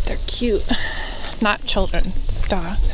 but they're cute. Not children, dogs.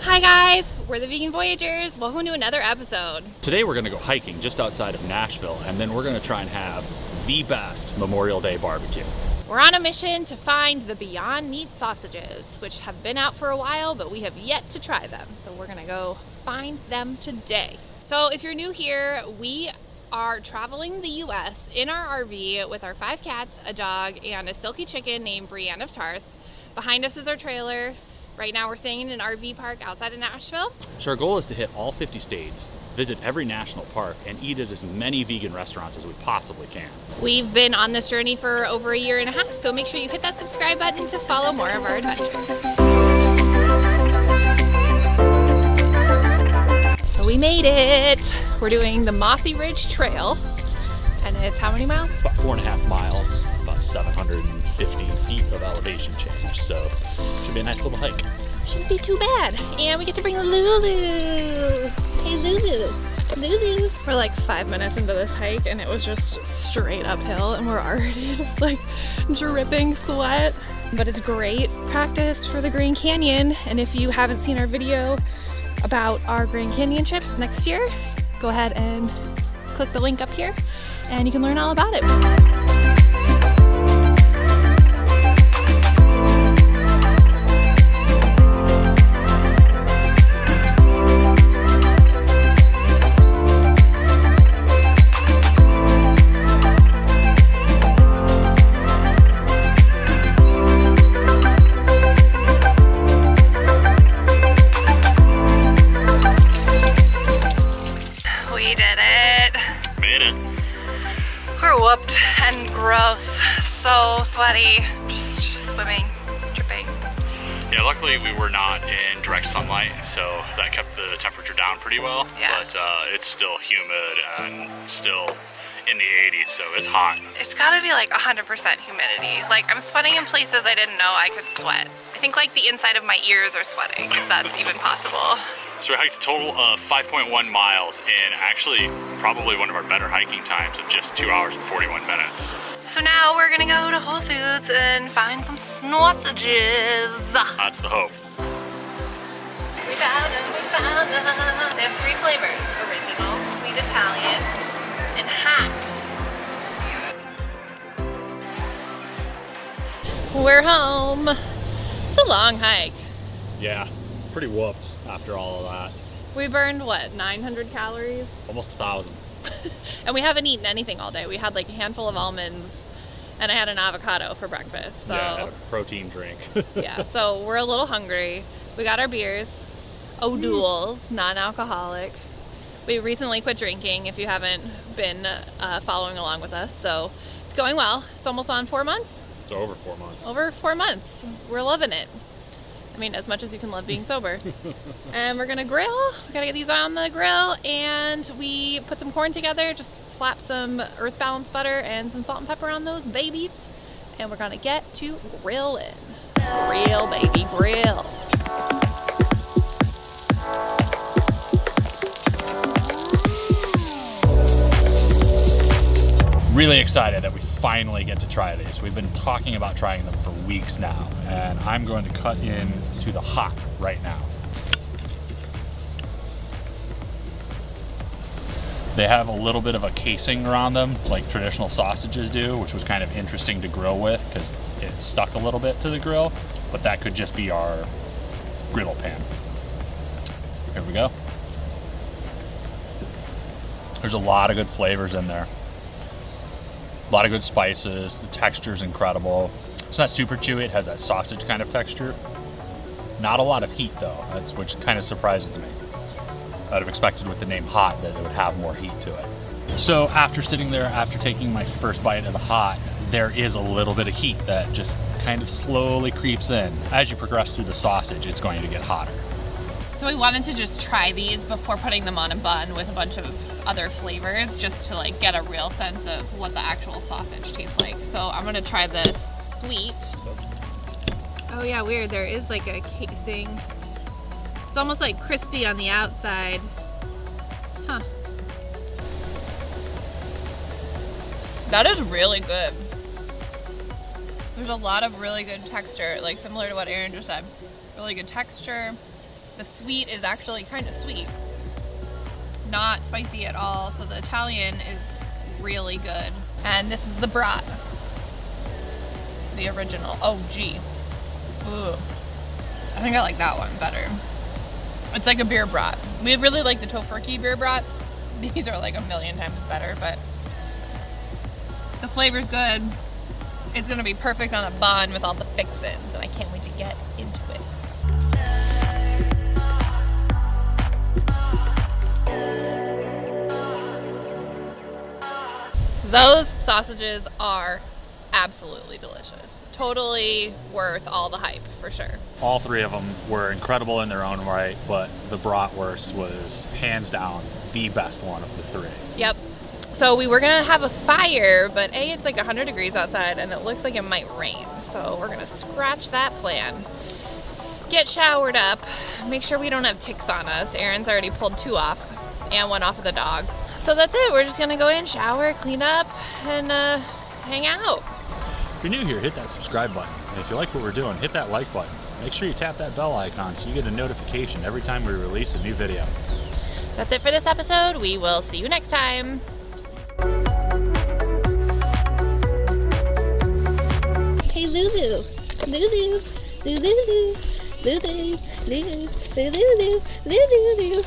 Hi guys, we're the Vegan Voyagers. Welcome to another episode. Today we're gonna go hiking just outside of Nashville, and then we're gonna try and have the best Memorial Day barbecue. We're on a mission to find the Beyond Meat sausages, which have been out for a while, but we have yet to try them. So we're gonna go find them today. So if you're new here, we are traveling the US in our RV with our 5 cats, a dog, and a silky chicken named Brienne of Tarth. Behind us is our trailer. Right now we're staying in an RV park outside of Nashville. So our goal is to hit all 50 states, visit every national park, and eat at as many vegan restaurants as we possibly can. We've been on this journey for over a year and a half, so make sure you hit that subscribe button to follow more of our adventures. So we made it. We're doing the Mossy Ridge Trail, and it's how many miles? About 4.5 miles, about 750 feet of elevation change, so should be a nice little hike. Shouldn't be too bad. And we get to bring Lulu. Hey Lulu. Lulu. We're like 5 minutes into this hike and it was just straight uphill and we're already just like dripping sweat. But it's great practice for the Grand Canyon. And if you haven't seen our video about our Grand Canyon trip next year, go ahead and click the link up here and you can learn all about it. Whooped and gross, so sweaty, just swimming, dripping. Yeah, luckily we were not in direct sunlight, so that kept the temperature down pretty well. Yeah. But it's still humid and still in the 80s, so it's hot. It's gotta be like 100% humidity. Like I'm sweating in places I didn't know I could sweat. I think like the inside of my ears are sweating, if that's even possible. So we hiked a total of 5.1 miles in actually probably one of our better hiking times of just 2 hours and 41 minutes. So now we're gonna go to Whole Foods and find some sausages. That's the hope. We found them, we found them. They have 3 flavors, original, sweet Italian, and hot. We're home. It's a long hike. Yeah, pretty whooped after all of that. We burned, what, 900 calories? Almost 1,000. And we haven't eaten anything all day. We had like a handful of almonds and I had an avocado for breakfast. So yeah, a protein drink. yeah, so we're a little hungry. We got our beers, O'Doul's, non-alcoholic. We recently quit drinking if you haven't been following along with us. So it's going well. It's almost on 4 months. It's over 4 months. Over 4 months. We're loving it. I mean, as much as you can love being sober. And we're gonna grill. We gotta get these on the grill, and we put some corn together, just slap some Earth Balance butter and some salt and pepper on those babies, and we're gonna get to grilling. Grill, baby, grill. Really excited that we finally get to try these. We've been talking about trying them for weeks now, and I'm going to cut into the hot right now. They have a little bit of a casing around them, like traditional sausages do, which was kind of interesting to grill with because it stuck a little bit to the grill, but that could just be our griddle pan. Here we go. There's a lot of good flavors in there. A lot of good spices. The texture's incredible. It's not super chewy. It has that sausage kind of texture. Not a lot of heat though, which kind of surprises me. I'd have expected with the name hot that it would have more heat to it. So after sitting there, after taking my first bite of the hot, there is a little bit of heat that just kind of slowly creeps in. As you progress through the sausage, it's going to get hotter. So we wanted to just try these before putting them on a bun with a bunch of other flavors, just to like get a real sense of what the actual sausage tastes like. So I'm gonna try this sweet. Oh yeah, weird. There is like a casing It's almost like crispy on the outside. Huh. That is really good. There's a lot of really good texture, like similar to what Aaron just said. Really good texture. The sweet is actually kind of sweet. Not spicy at all, so the Italian is really good. And this is the brat. The original. Oh, gee. Ooh. I think I like that one better. It's like a beer brat. We really like the tofurkey beer brats. These are like a million times better, but the flavor's good. It's gonna be perfect on a bun with all the fixins, and I can't wait to get into it. Those sausages are absolutely delicious. Totally worth all the hype, for sure. All three of them were incredible in their own right, but the bratwurst was hands down the best one of the three. Yep. So we were gonna have a fire, but A, it's like 100 degrees outside and it looks like it might rain. So we're gonna scratch that plan. Get showered up, make sure we don't have ticks on us. Aaron's already pulled 2 off and 1 off of the dog. So that's it, we're just gonna go in, shower, clean up, and hang out. If you're new here, hit that subscribe button. And if you like what we're doing, hit that like button. Make sure you tap that bell icon so you get a notification every time we release a new video. That's it for this episode. We will see you next time. Hey Lulu. Lulu. Lulu. Lulu. Lulu. Lulu. Lulu. Lulu. Lulu.